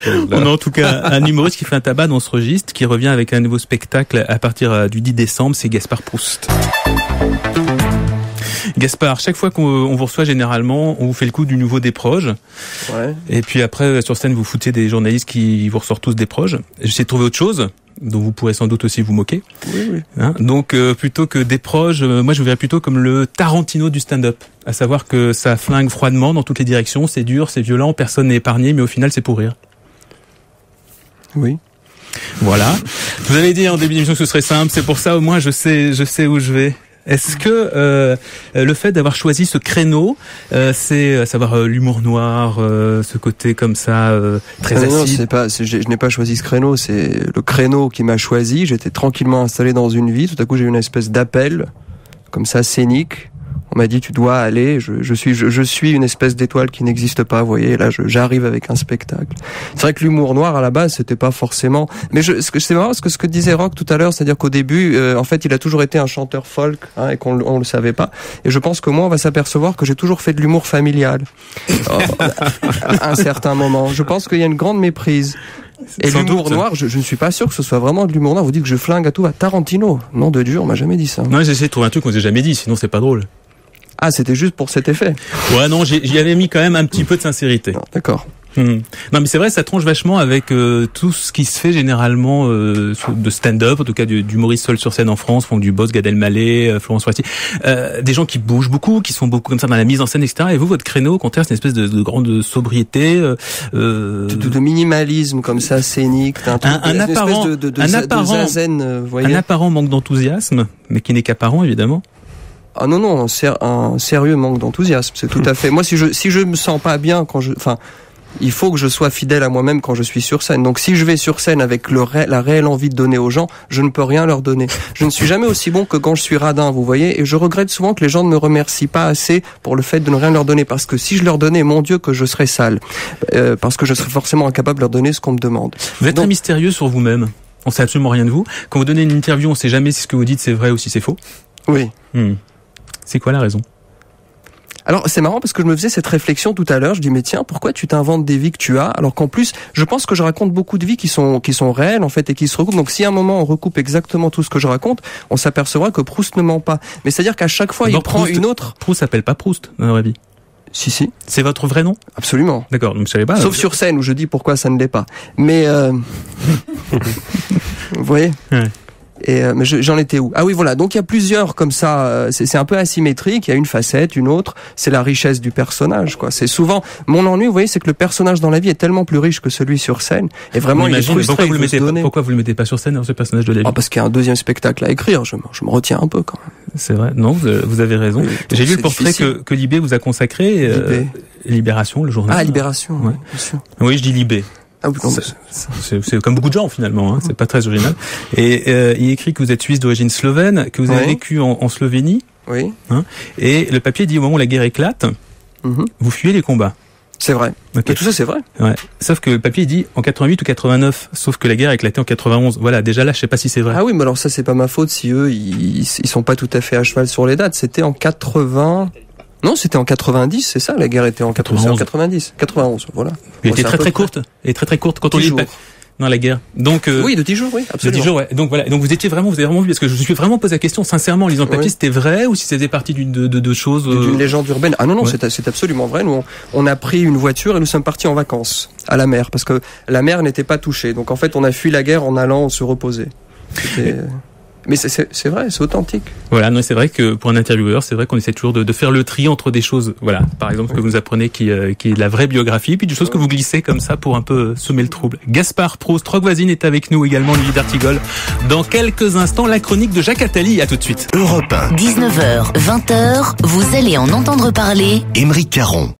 On a en tout cas un humoriste qui fait un tabac dans ce registre, qui revient avec un nouveau spectacle à partir du 10 décembre, c'est Gaspard Proust. Gaspard, chaque fois qu'on vous reçoit, généralement, on vous fait le coup du nouveau des proches. Ouais. Et puis après, sur scène, vous foutez des journalistes qui vous ressortent tous des proches. J'essaie de trouver autre chose, dont vous pourrez sans doute aussi vous moquer. Oui. Hein, donc, plutôt que des proches, moi je vous verrais plutôt comme le Tarantino du stand-up. À savoir que ça flingue froidement dans toutes les directions, c'est dur, c'est violent, personne n'est épargné, mais au final, c'est pour rire. Oui. Voilà. Je vous avais dit en début d'émission que ce serait simple, c'est pour ça au moins je sais où je vais. Est-ce que le fait d'avoir choisi ce créneau, c'est à savoir l'humour noir, ce côté comme ça très acide? Non, je n'ai pas choisi ce créneau, c'est le créneau qui m'a choisi. J'étais tranquillement installé dans une vie, tout à coup j'ai eu une espèce d'appel comme ça scénique. On m'a dit tu dois aller, je suis une espèce d'étoile qui n'existe pas, vous voyez, et là j'arrive avec un spectacle. C'est vrai que l'humour noir à la base c'était pas forcément, mais c'est marrant parce que ce que disait Rock tout à l'heure, c'est-à-dire qu'au début en fait il a toujours été un chanteur folk et qu'on le savait pas, et je pense que moi on va s'apercevoir que j'ai toujours fait de l'humour familial à un certain moment. Je pense qu'il y a une grande méprise. Et l'humour noir, je ne suis pas sûr que ce soit vraiment de l'humour noir. Vous dites que je flingue à tout à Tarantino. Non de Dieu, on m'a jamais dit ça. Non, j'ai essayé de trouver un truc qu'on s'est jamais dit, sinon c'est pas drôle. Ah, c'était juste pour cet effet. Ouais, non, j'y avais mis quand même un petit peu de sincérité. Non, d'accord. Non, mais c'est vrai, ça tranche vachement avec tout ce qui se fait généralement de stand-up, en tout cas d'humoristes seuls sur scène en France, Franck Dubosc, Gad Elmaleh, Florence Foresti, des gens qui bougent beaucoup, qui sont beaucoup comme ça dans la mise en scène, etc. Et vous, votre créneau, au contraire, c'est une espèce de grande sobriété, de minimalisme comme ça, scénique, un apparent zazen, voyez. Un apparent manque d'enthousiasme, mais qui n'est qu'apparent évidemment. Ah non, un sérieux manque d'enthousiasme, c'est tout à fait. Moi, si je me sens pas bien il faut que je sois fidèle à moi-même quand je suis sur scène. Donc si je vais sur scène avec la réelle envie de donner aux gens, je ne peux rien leur donner. Je ne suis jamais aussi bon que quand je suis radin, vous voyez, et je regrette souvent que les gens ne me remercient pas assez pour le fait de ne rien leur donner, parce que si je leur donnais, mon Dieu, que je serais sale, parce que je serais forcément incapable de leur donner ce qu'on me demande. Vous êtes très mystérieux sur vous-même. On sait absolument rien de vous. Quand vous donnez une interview, on sait jamais si ce que vous dites c'est vrai ou si c'est faux. Oui. C'est quoi la raison? Alors c'est marrant parce que je me faisais cette réflexion tout à l'heure, je dis mais tiens, pourquoi tu t'inventes des vies que tu as alors qu'en plus je pense que je raconte beaucoup de vies qui sont réelles en fait et qui se recoupent. Donc si à un moment on recoupe exactement tout ce que je raconte, on s'apercevra que Proust ne ment pas. Mais c'est-à-dire qu'à chaque fois il prend une autre. Proust s'appelle pas Proust dans la vraie vie. Si. C'est votre vrai nom? Absolument. D'accord, donc je savais pas. Sauf sur scène où je dis pourquoi ça ne l'est pas. Mais vous voyez. Ouais. Mais j'en étais où? Ah oui, voilà. Donc il y a plusieurs comme ça. C'est un peu asymétrique. Il y a une facette, une autre. C'est la richesse du personnage, quoi. C'est souvent mon ennui. Vous voyez, c'est que le personnage dans la vie est tellement plus riche que celui sur scène. Et vraiment, il est frustré. Pourquoi vous le mettez pas sur scène ce personnage de la vie? Parce qu'il y a un deuxième spectacle à écrire. Je me retiens un peu quand même. C'est vrai. Non, vous avez raison. Oui, j'ai lu le portrait que Libé vous a consacré. Libération, le journal. Ah, Libération. Ouais. Bien sûr. Oui, je dis Libé. Ah oui, c'est comme beaucoup de gens finalement, c'est pas très original. Et il écrit que vous êtes suisse d'origine slovène, que vous avez vécu en Slovénie. Oui. Et le papier dit au moment où la guerre éclate, vous fuyez les combats. C'est vrai. Okay. Mais tout ça c'est vrai. Ouais. Sauf que le papier dit en 88 ou 89, sauf que la guerre a éclaté en 91. Voilà, déjà là je sais pas si c'est vrai. Ah oui, mais alors ça c'est pas ma faute si eux ils sont pas tout à fait à cheval sur les dates. C'était en 80. Non, c'était en 90, c'est ça, la guerre était en 90. 91, voilà. Elle était très courte. Et très courte quand on lit dans la guerre. Donc oui, de 10 jours, oui, absolument. De 10 jours, ouais. Donc voilà. Donc vous avez vraiment vu parce que je me suis vraiment posé la question sincèrement en lisant le papier, c'était vrai ou si c'était partie de choses d'une légende urbaine. Ah non, c'est absolument vrai. Nous on a pris une voiture et nous sommes partis en vacances à la mer parce que la mer n'était pas touchée. Donc en fait, on a fui la guerre en allant se reposer. Mais c'est vrai, c'est authentique. Voilà, non, c'est vrai que pour un intervieweur, c'est vrai qu'on essaie toujours de faire le tri entre des choses, voilà, par exemple ce que vous nous apprenez qui est la vraie biographie, puis des choses que vous glissez comme ça pour un peu semer le trouble. Gaspard Proust, Rock Voisine est avec nous également, Olivier d'Artigol. Dans quelques instants, la chronique de Jacques Attali, à tout de suite. Europe 1. 19h, 20h, vous allez en entendre parler. Aymeric Caron.